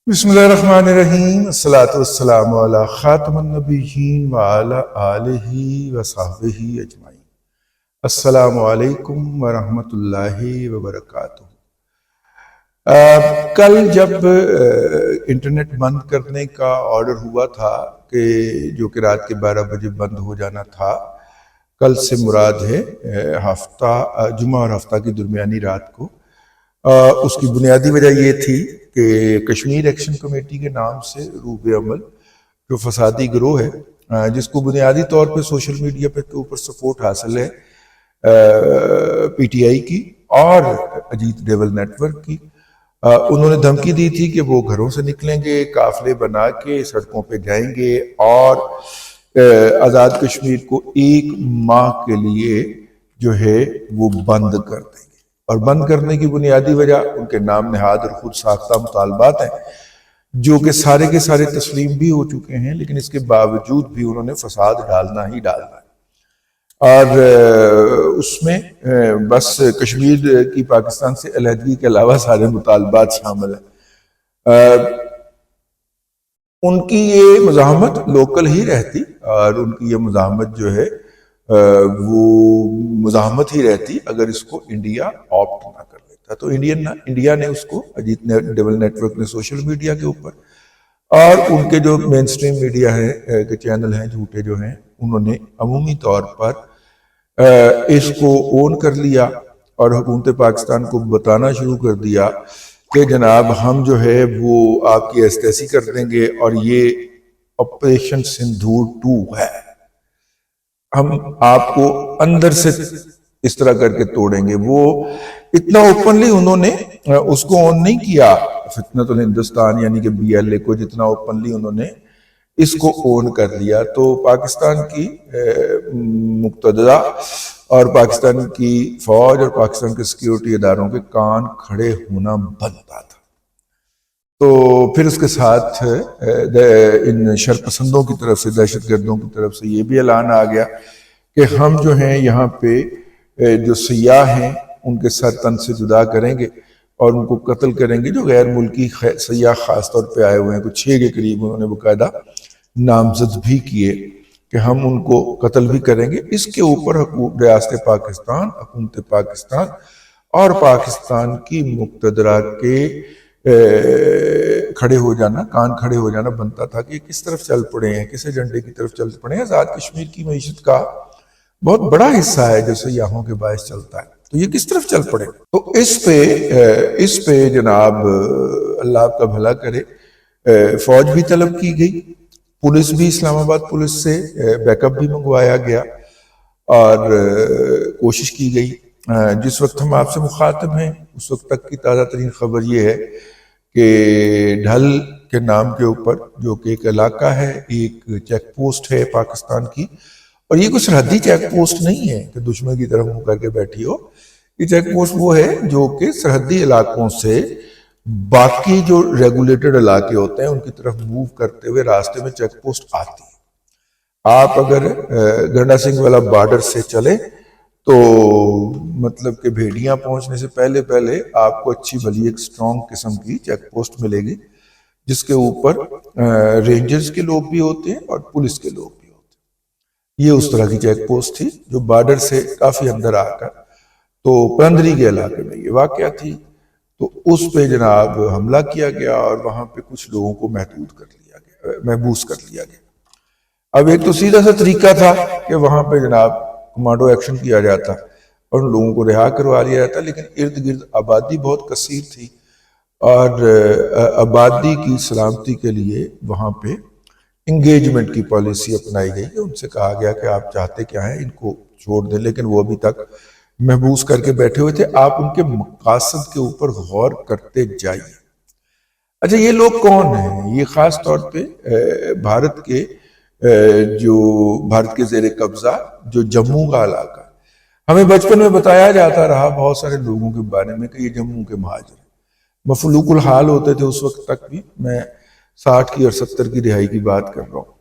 بسم اللہ الرحمن الرحیم، الصلاۃ والسلام علی خاتم النبیین وعلی آلہ وصحبہ اجمعین۔ السلام علیکم ورحمۃ اللہ وبرکاتہ۔ کل جب انٹرنیٹ بند کرنے کا آرڈر ہوا تھا کہ جو کہ رات کے 12 بجے بند ہو جانا تھا، کل سے مراد ہے جمعہ اور ہفتہ کی درمیانی رات کو، اس کی بنیادی وجہ یہ تھی کہ کشمیر ایکشن کمیٹی کے نام سے روب عمل جو فسادی گروہ ہے، جس کو بنیادی طور پہ سوشل میڈیا پہ کے اوپر سپورٹ حاصل ہے پی ٹی آئی کی اور اجیت ڈیول نیٹ ورک کی، انہوں نے دھمکی دی تھی کہ وہ گھروں سے نکلیں گے، قافلے بنا کے سڑکوں پہ جائیں گے اور آزاد کشمیر کو 1 ماہ کے لیے جو ہے وہ بند کر دیں گے۔ اور بند کرنے کی بنیادی وجہ ان کے نام نہاد اور خود ساختہ مطالبات ہیں، جو کہ سارے کے سارے تسلیم بھی ہو چکے ہیں، لیکن اس کے باوجود بھی انہوں نے فساد ڈالنا ہی ڈالنا ہے۔ اور اس میں بس کشمیر کی پاکستان سے علیحدگی کے علاوہ سارے مطالبات شامل ہیں۔ ان کی یہ مزاحمت لوکل ہی رہتی اور ان کی یہ مزاحمت جو ہے وہ مزاحمت ہی رہتی اگر اس کو انڈیا آپٹ نہ کر لیتا۔ تو انڈیا نے اس کو اجیت ڈیول نیٹ ورک نے سوشل میڈیا کے اوپر اور ان کے جو مین سٹریم میڈیا ہے کے چینل ہیں جھوٹے جو ہیں، انہوں نے عمومی طور پر اس کو اون کر لیا اور حکومت پاکستان کو بتانا شروع کر دیا کہ جناب ہم جو ہے وہ آپ کی ایستیسی کر دیں گے اور یہ آپریشن سندھور 2 ہے، ہم آپ کو اندر سے اس طرح کر کے توڑیں گے۔ وہ اتنا اوپنلی انہوں نے اس کو اون نہیں کیا، فتنۃ الہندوستان یعنی کہ BLA کو، جتنا اوپنلی انہوں نے اس کو اون کر لیا۔ تو پاکستان کی مقتدرہ اور پاکستان کی فوج اور پاکستان کے سیکیورٹی اداروں کے کان کھڑے ہونا بنتا تھا۔ تو پھر اس کے ساتھ ان شرپسندوں کی طرف سے، دہشت گردوں کی طرف سے یہ بھی اعلان آ گیا کہ ہم جو ہیں یہاں پہ جو سیاح ہیں ان کے سر تن سے جدا کریں گے اور ان کو قتل کریں گے، جو غیر ملکی سیاح خاص طور پہ آئے ہوئے ہیں، کچھ 6 کے قریب انہوں نے باقاعدہ نامزد بھی کیے کہ ہم ان کو قتل بھی کریں گے۔ اس کے اوپر ریاست پاکستان، حکومت پاکستان اور پاکستان کی مقتدرہ کے کھڑے ہو جانا، کان کھڑے ہو جانا بنتا تھا کہ کس طرف چل پڑے ہیں، کس ایجنڈے کی طرف چل پڑے ہیں۔ آزاد کشمیر کی معیشت کا بہت بڑا حصہ ہے جو سیاحوں کے باعث چلتا ہے، تو یہ کس طرف چل پڑے؟ تو اس پہ جناب اللہ آپ کا بھلا کرے، فوج بھی طلب کی گئی، پولیس بھی، اسلام آباد پولیس سے بیک اپ بھی منگوایا گیا اور کوشش کی گئی۔ جس وقت ہم آپ سے مخاطب ہیں اس وقت تک کی تازہ ترین خبر یہ ہے کہ ڈھل کے نام کے اوپر، جو کہ ایک علاقہ ہے، ایک چیک پوسٹ ہے پاکستان کی، اور یہ کوئی سرحدی چیک پوسٹ نہیں ہے کہ دشمن کی طرف منہ کر کے بیٹھی ہو۔ یہ چیک پوسٹ وہ ہے جو کہ سرحدی علاقوں سے باقی جو ریگولیٹڈ علاقے ہوتے ہیں ان کی طرف موو کرتے ہوئے راستے میں چیک پوسٹ آتی ہے۔ آپ اگر گنڈا سنگھ والا بارڈر سے چلیں تو مطلب کہ بھیڑیاں پہنچنے سے پہلے آپ کو اچھی بھلی ایک سٹرونگ قسم کی چیک پوسٹ ملے گی، جس کے اوپر رینجرز کے لوگ بھی ہوتے ہیں اور پولیس کے لوگ بھی ہوتے ہیں۔ یہ اس طرح کی چیک پوسٹ تھی جو بارڈر سے کافی اندر آ کر تو پرندری کے علاقے میں یہ واقعہ تھی۔ تو اس پہ جناب حملہ کیا گیا اور وہاں پہ کچھ لوگوں کو محبوس کر لیا گیا۔ اب ایک تو سیدھا سا طریقہ تھا کہ وہاں پہ جناب کمانڈو ایکشن کیا جاتا اور ان لوگوں کو رہا کروا لیا جاتا، لیکن ارد گرد آبادی بہت کثیر تھی اور آبادی کی سلامتی کے لیے وہاں پہ انگیجمنٹ کی پالیسی اپنائی گئی کہ ان سے کہا گیا کہ آپ چاہتے کیا ہیں، ان کو چھوڑ دیں، لیکن وہ ابھی تک محبوس کر کے بیٹھے ہوئے تھے، آپ ان کے مقاصد کے اوپر غور کرتے جائیے۔ اچھا، یہ لوگ کون ہیں؟ یہ خاص طور پہ بھارت کے زیر قبضہ جو جموں کا علاقہ ہے۔ ہمیں بچپن میں بتایا جاتا رہا بہت سارے لوگوں کے بارے میں کہ یہ جموں کے مہاجر ہیں، مفلوق الحال ہوتے تھے اس وقت تک بھی، میں 60 کی اور 70 کی دہائی کی بات کر رہا ہوں۔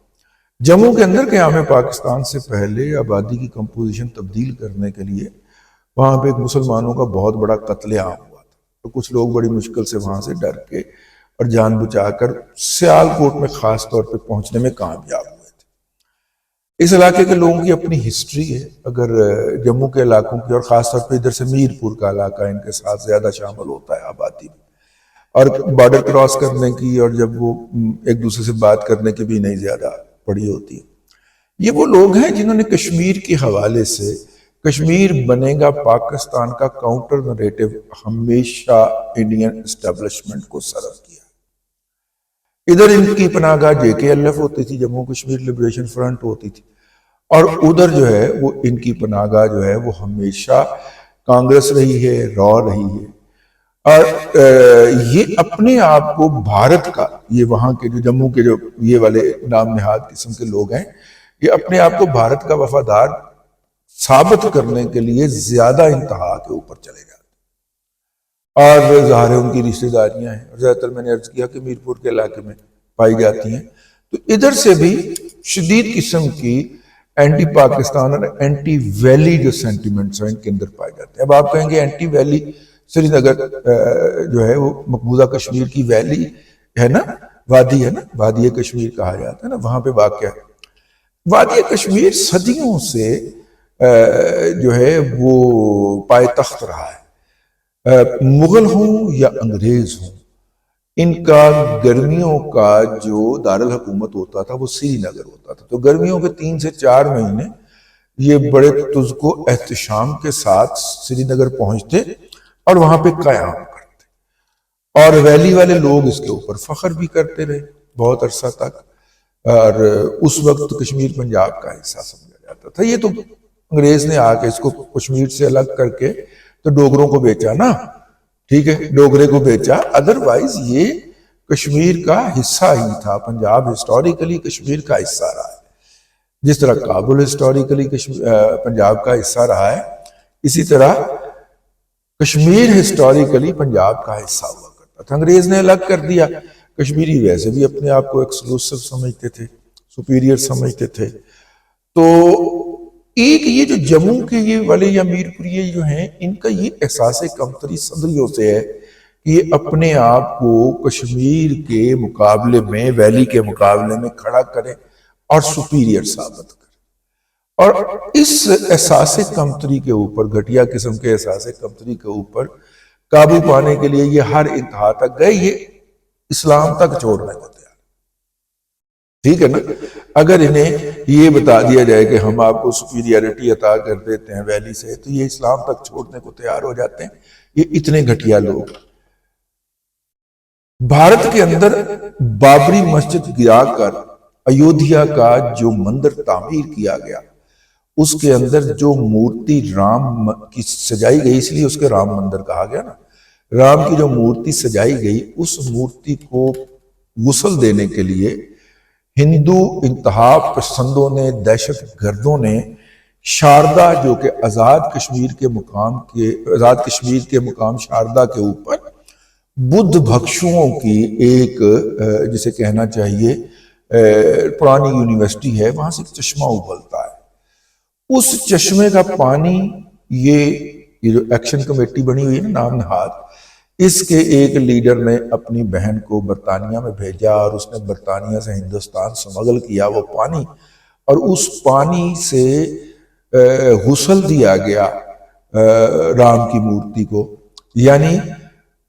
جموں کے اندر قیام پاکستان سے پہلے آبادی کی کمپوزیشن تبدیل کرنے کے لیے وہاں پہ ایک مسلمانوں کا بہت بڑا قتل عام ہوا تھا، تو کچھ لوگ بڑی مشکل سے وہاں سے ڈر کے اور جان بچا کر سیالکوٹ میں خاص طور پہ پہنچنے میں کامیاب ہوئے تھے۔ اس علاقے کے لوگوں کی اپنی ہسٹری ہے، اگر جموں کے علاقوں کی اور خاص طور پہ ادھر سے میرپور کا علاقہ ان کے ساتھ زیادہ شامل ہوتا ہے آبادی میں، اور بارڈر کراس کرنے کی اور جب وہ ایک دوسرے سے بات کرنے کی بھی نہیں زیادہ پڑی ہوتی ہے۔ یہ وہ لوگ ہیں جنہوں نے کشمیر کے حوالے سے کشمیر بنے گا پاکستان کا کاؤنٹر نریٹو ہمیشہ انڈین اسٹیبلشمنٹ کو سرد کیا۔ ادھر ان کی پناہ گاہ JKLF ہوتی تھی، جموں کشمیر لبریشن فرنٹ ہوتی تھی، اور ادھر جو ہے وہ ان کی پناہ گاہ جو ہے وہ ہمیشہ کانگریس رہی ہے، را رہی ہے، اور یہ اپنے آپ کو بھارت کا، یہ وہاں کے جو جموں کے جو یہ والے نام نہاد قسم کے لوگ ہیں، یہ اپنے آپ کو بھارت کا وفادار ثابت کرنے کے لیے زیادہ انتہا کے اوپر چلے جاتے ہیں، اور ظاہر ہے ان کی رشتہ داریاں ہیں، اور زیادہ تر میں نے عرض کیا کہ میرپور کے علاقے میں پائی جاتی ہیں، تو ادھر سے بھی شدید قسم کی اینٹی پاکستان اور اینٹی ویلی جو سینٹیمنٹس ہیں ان کے اندر پائے جاتے ہیں۔ اب آپ کہیں گے اینٹی ویلی سری نگر جو ہے وہ مقبوضہ کشمیر کی ویلی ہے نا، وادی ہے نا، وادی کشمیر کہا جاتا ہے نا، وہاں پہ واقع ہے۔ وادی کشمیر صدیوں سے جو ہے وہ پائے تخت رہا ہے، مغل ہوں یا انگریز ہوں، ان کا گرمیوں کا جو دارالحکومت ہوتا تھا وہ سری نگر ہوتا تھا، تو گرمیوں کے 3 سے 4 مہینے یہ بڑے تجھ کو احتشام کے ساتھ سری نگر پہنچتے اور وہاں پہ قیام کرتے، اور ویلی والے لوگ اس کے اوپر فخر بھی کرتے رہے بہت عرصہ تک، اور اس وقت کشمیر پنجاب کا حصہ سمجھا جاتا تھا۔ یہ تو انگریز نے آ کے اس کو کشمیر سے الگ کر کے تو ڈوگروں کو بیچا نا، ٹھیک ہے، ڈوگرے کو بیچا، ادروائز یہ کشمیر کا حصہ ہی تھا۔ پنجاب ہسٹوریکلی کشمیر کا حصہ رہا ہے، جس طرح کابل ہسٹوریکلی پنجاب کا حصہ رہا ہے، اسی طرح کشمیر ہسٹوریکلی پنجاب کا حصہ ہوا کرتا تھا۔ انگریز نے الگ کر دیا، کشمیری ویسے بھی اپنے آپ کو ایکسکلوسیو سمجھتے تھے، سپیریئر سمجھتے تھے، تو ایک یہ جو جموں کے یہ والے یا میرپوریے جو ہیں، ان کا یہ احساس کمتری صدیوں سے ہے کہ یہ اپنے آپ کو کشمیر کے مقابلے میں، ویلی کے مقابلے میں کھڑا کریں اور سپیریئر ثابت کریں، اور اس احساس کمتری کے اوپر، گھٹیا قسم کے احساس کمتری کے اوپر قابو پانے کے لیے یہ ہر انتہا تک گئے، یہ اسلام تک چھوڑنے کو تیار، ٹھیک ہے نا۔ اگر انہیں یہ بتا دیا جائے کہ ہم آپ کو سپیریئرٹی عطا کر دیتے ہیں ویلی سے، تو یہ اسلام تک چھوڑنے کو تیار ہو جاتے ہیں۔ یہ اتنے گھٹیا لوگ۔ بھارت کے اندر بابری مسجد گرا کر ایودھیا کا جو مندر تعمیر کیا گیا، اس کے اندر جو مورتی رام کی سجائی گئی، اس لیے اس کے رام مندر کہا گیا نا، رام کی جو مورتی سجائی گئی، اس مورتی کو غسل دینے کے لیے ہندو انتہا پسندوں نے، دہشت گردوں نے شاردا، جو کہ آزاد کشمیر کے مقام شاردا کے اوپر بدھ بھکشوؤں کی ایک جسے کہنا چاہیے پرانی یونیورسٹی ہے، وہاں سے ایک چشمہ ابلتا ہے، اس چشمے کا پانی یہ جو ایکشن کمیٹی بنی ہوئی ہے نا، نام نہاد، اس کے ایک لیڈر نے اپنی بہن کو برطانیہ میں بھیجا، اور اس نے برطانیہ سے ہندوستان سمگل کیا وہ پانی، اور اس پانی سے غسل دیا گیا رام کی مورتی کو۔ یعنی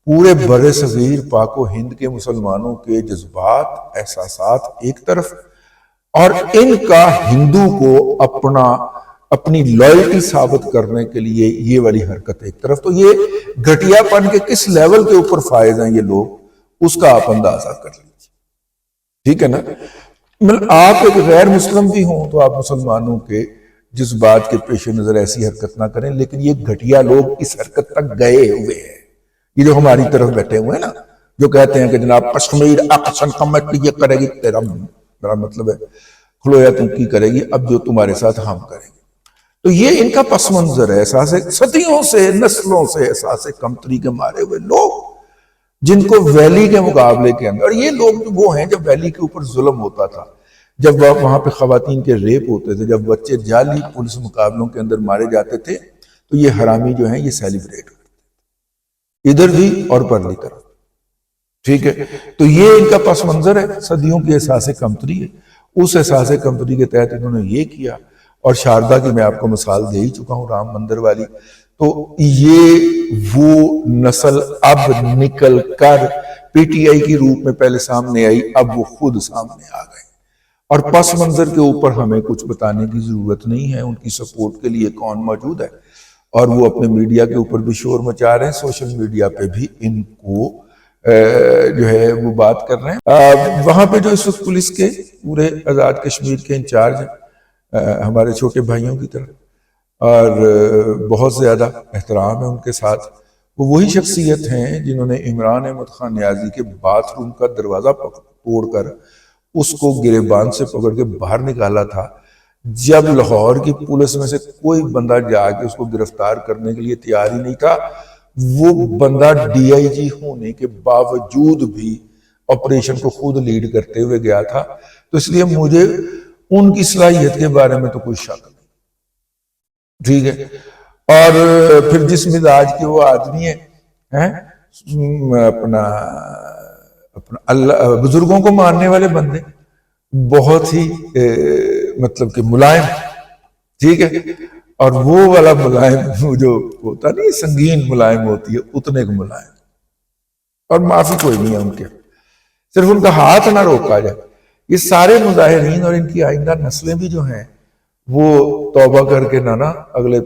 پورے بر صغیر پاک و ہند کے مسلمانوں کے جذبات، احساسات ایک طرف، اور ان کا ہندو کو اپنی لائلٹی ثابت کرنے کے لیے یہ والی حرکت ایک طرف۔ تو یہ گھٹیا پن کے کس لیول کے اوپر فائز ہیں یہ لوگ، اس کا آپ اندازہ کر لیجیے، ٹھیک ہے نا۔ مطلب آپ ایک غیر مسلم بھی ہوں تو آپ مسلمانوں کے جذبات کے پیش نظر ایسی حرکت نہ کریں، لیکن یہ گھٹیا لوگ اس حرکت تک گئے ہوئے ہیں۔ یہ جو ہماری طرف بیٹھے ہوئے ہیں نا، جو کہتے ہیں کہ جناب کشمیر ایکشن کمیٹی یہ کرے گی، تیرا مطلب ہے کھلویا تم کی کرے گی، اب جو تمہارے ساتھ ہم کریں گے۔ تو یہ ان کا پس منظر ہے، احساس صدیوں سے، نسلوں سے احساس کمتری کے مارے ہوئے لوگ، جن کو ویلی کے مقابلے کے اندر، اور یہ لوگ وہ ہیں جب ویلی کے اوپر ظلم ہوتا تھا، جب وہاں پہ خواتین کے ریپ ہوتے تھے، جب بچے جعلی پولیس مقابلوں کے اندر مارے جاتے تھے، تو یہ حرامی جو ہیں یہ سیلیبریٹ کرتے ادھر بھی اور پرلی طرف، ٹھیک ہے، تو یہ ان کا پس منظر ہے، صدیوں کی احساس کمتری ہے۔ اس احساس کمتری کے تحت انہوں نے یہ کیا، اور شاردا کی میں آپ کو مثال دے ہی چکا ہوں، رام مندر والی۔ تو یہ وہ نسل اب نکل کر پی ٹی آئی کی روپ میں پہلے سامنے آئی، اب وہ خود سامنے آ گئے، اور پس منظر کے اوپر ہمیں کچھ بتانے کی ضرورت نہیں ہے، ان کی سپورٹ کے لیے کون موجود ہے، اور وہ اپنے میڈیا کے اوپر بھی شور مچا رہے ہیں، سوشل میڈیا پہ بھی ان کو جو ہے وہ بات کر رہے ہیں۔ وہاں پہ جو اس وقت پولیس کے پورے آزاد کشمیر کے انچارج ہیں ہمارے چھوٹے بھائیوں کی طرح، اور بہت زیادہ احترام ہے ان کے ساتھ، وہ وہی شخصیت ہیں جنہوں نے عمران احمد خان نیازی کے باتھ روم کا دروازہ توڑ کر اس کو گریبان سے پکڑ کے باہر نکالا تھا، جب لاہور کی پولیس میں سے کوئی بندہ جا کے اس کو گرفتار کرنے کے لیے تیار ہی نہیں تھا۔ وہ بندہ ڈی آئی جی ہونے کے باوجود بھی آپریشن کو خود لیڈ کرتے ہوئے گیا تھا، تو اس لیے مجھے ان کی صلاحیت کے بارے میں تو کوئی شک نہیں، ٹھیک ہے۔ اور پھر جس مزاج کے وہ آدمی ہیں اپنا اللہ بزرگوں کو ماننے والے بندے، بہت ہی مطلب کہ ملائم، ٹھیک ہے، اور وہ والا ملائم جو ہوتا نہیں سنگین ملائم ہوتی ہے، اتنے کو ملائم، اور معافی کوئی نہیں ہے ان کے، صرف ان کا ہاتھ نہ روکا جائے۔ یہ سارے مظاہرین اور ان کی آئندہ نسلیں بھی جو ہیں وہ توبہ کر کے نہ اگلے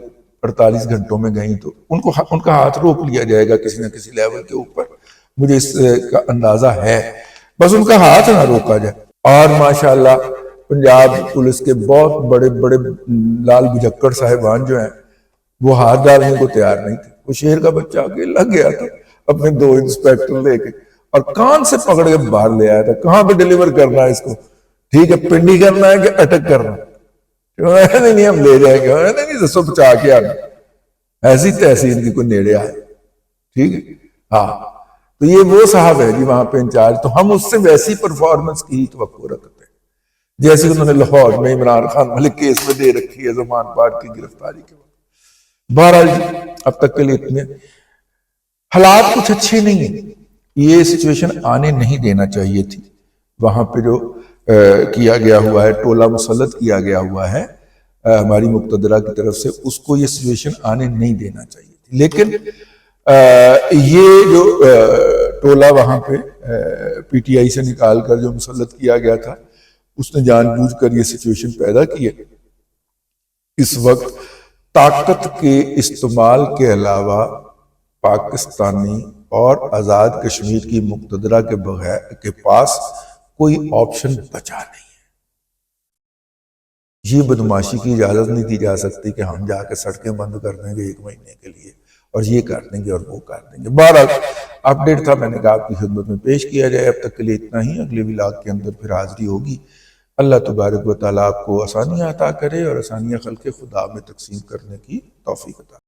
48 گھنٹوں میں گئیں تو ان کا ہاتھ روک لیا جائے گا کسی نہ کسی لیول کے اوپر، مجھے اس کا اندازہ ہے، بس ان کا ہاتھ نہ روکا جائے۔ اور ماشاءاللہ پنجاب پولیس کے بہت بڑے بڑے لال بجکڑ صاحبان جو ہیں وہ ہاتھ ڈالنے کو تیار نہیں تھے، وہ شیر کا بچہ اکیلا گیا تھا اپنے 2 انسپیکٹر لے کے، اور کان سے پکڑ کے باہر لے آیا تھا، کہاں پہ ڈیلیور کرنا ہے اس کو، ٹھیک ہے، پنڈی کرنا ہے کہ اٹک کرنا ہے، نہیں ہم لے جائیں گے، نہیں دسو بچا کے آنا، ایسی تحسین کی کوئی نیڑے آئے، ٹھیک ہے، ہاں، تو یہ وہ صاحب ہے جی وہاں پہ انچارج، تو ہم اس سے ویسی پرفارمنس کی توقع رکھتے ہیں جیسے انہوں نے لاہور میں عمران خان ملک کیس میں دے رکھی ہے زمان پاٹ کی گرفتاری کے بعد۔ بہرحال جی اب تک کے لیے اتنے، حالات کچھ اچھے نہیں ہیں، یہ سچویشن آنے نہیں دینا چاہیے تھی، وہاں پہ جو کیا گیا ہوا ہے، ٹولہ مسلط کیا گیا ہوا ہے ہماری مقتدرہ کی طرف سے، اس کو یہ سچویشن آنے نہیں دینا چاہیے تھی، لیکن یہ جو ٹولہ وہاں پہ پی ٹی آئی سے نکال کر جو مسلط کیا گیا تھا، اس نے جان بوجھ کر یہ سچویشن پیدا کی ہے۔ اس وقت طاقت کے استعمال کے علاوہ پاکستانی اور آزاد کشمیر کی مقتدرہ کے پاس کوئی آپشن بچا نہیں ہے۔ یہ بدماشی کی اجازت نہیں دی جا سکتی کہ ہم جا کے سڑکیں بند کر دیں گے 1 مہینے کے لیے، اور یہ کر دیں گے اور وہ کر دیں گے۔ بہرحال اپڈیٹ تھا، میں نے کہا آپ کی خدمت میں پیش کیا جائے، اب تک کے لیے اتنا ہی، اگلے ولاگ کے اندر پھر حاضری ہوگی۔ اللہ تبارک و تعالیٰ آپ کو آسانیاں عطا کرے اور آسانیاں خلق خدا میں تقسیم کرنے کی توفیق عطا کرے۔